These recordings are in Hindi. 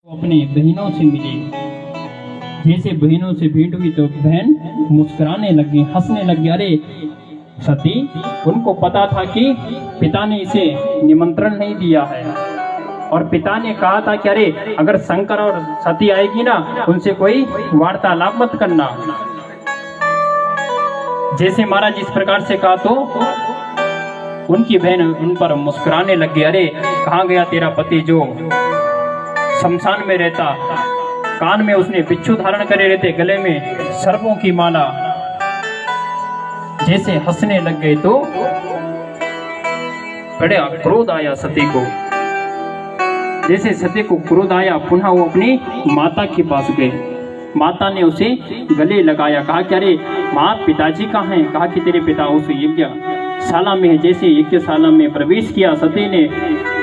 अपनी बहनों से मिली। जैसे बहनों से भेंट हुई तो बहन मुस्कुराने लगी, हंसने लगी। अरे सती, उनको पता था कि पिता ने इसे निमंत्रण नहीं दिया है और पिता ने कहा था कि अरे अगर शंकर और सती आएगी ना, उनसे कोई वार्तालाप मत करना। जैसे महाराज इस प्रकार से कहा तो उनकी बहन उन पर मुस्कुराने लगी। अरे कहाँ गया तेरा पति जो शमशान में रहता, कान में उसने बिच्छू धारण करे रहते, गले में सर्पों की माला। जैसे हंसने लग गए तो बड़ा क्रोध आया सती को। जैसे सती को क्रोध आया, पुनः वो अपनी माता के पास गए। माता ने उसे गले लगाया, कहा कि अरे माँ, पिताजी कहाँ हैं? कहा कि तेरे पिता उस यज्ञशाला में है। जैसे यज्ञशाला में प्रवेश किया सती ने,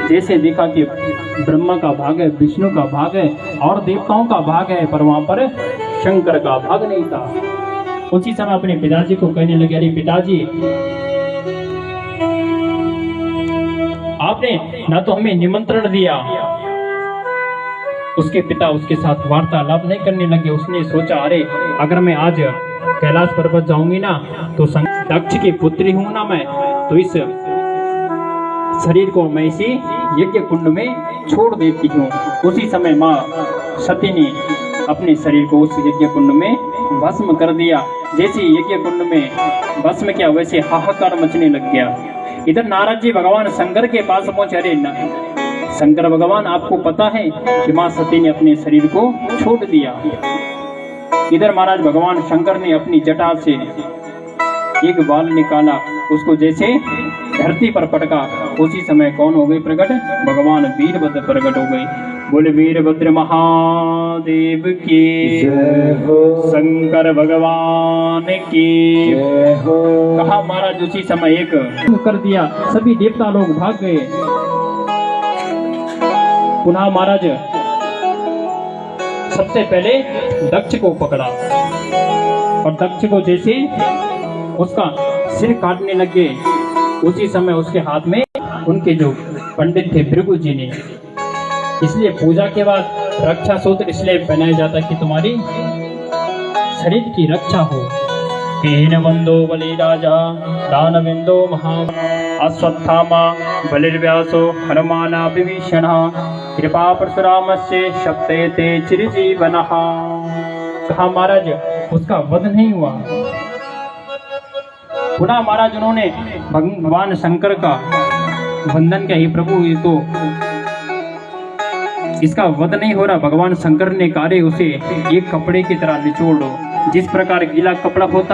जैसे देखा कि ब्रह्मा का भाग है, विष्णु का भाग है और देवताओं का भाग है, पर वहां पर शंकर का भाग नहीं था। उसी समय अपने पिताजी को कहने लगे, अरे पिताजी, आपने ना तो हमें निमंत्रण दिया। उसके पिता उसके साथ वार्तालाप नहीं करने लगे। उसने सोचा, अरे अगर मैं आज कैलाश पर्वत जाऊंगी ना तो दक्ष की पुत्री हूं ना मैं, तो इस शरीर को मैं इसी यज्ञ कुंड में छोड़ देती हूँ। उसी समय माँ सती ने अपने शरीर को उस यज्ञ कुंड में भस्म कर दिया। जैसे यज्ञ कुंड में भस्म किया, वैसे हाहाकार मचने लग गया। इधर नारद जी भगवान शंकर के पास पहुंचे। अरे शंकर भगवान, आपको पता है कि माँ सती ने अपने शरीर को छोड़ दिया। इधर महाराज भगवान शंकर ने अपनी जटा से एक बाल निकाला, उसको जैसे धरती पर पटका। उसी समय कौन हो गई प्रकट? भगवान वीरभद्र प्रकट हो गई। बोले वीरभद्र महादेव की शंकर भगवान की। कहा महाराज उसी समय एक कर दिया, सभी देवता लोग भाग गए। पुनः महाराज सबसे पहले दक्ष को पकड़ा और दक्ष को जैसे उसका सिर काटने लगे, उसी समय उसके हाथ में उनके जो पंडित थे भृगु जी ने, इसलिए पूजा के बाद रक्षा सूत्र इसलिए पहनाया जाता है कि तुम्हारी शरीर की रक्षा हो। केन वंदो बलि राजा दानविंदो महा अश्वत्थामा बलिर्व्यासो हनुमाना विभीषण कृपा परशुरामस्य शप्तयते चिरजीवनः। कहा महाराज उसका वध नहीं हुआ। पुनः महाराज उन्होंने भगवान शंकर का वंदन किया, हे प्रभु, ये तो इसका वध नहीं हो रहा। भगवान शंकर ने कहा, उसे एक कपड़े की तरह निचोड़ दो। जिस प्रकार गीला कपड़ा होता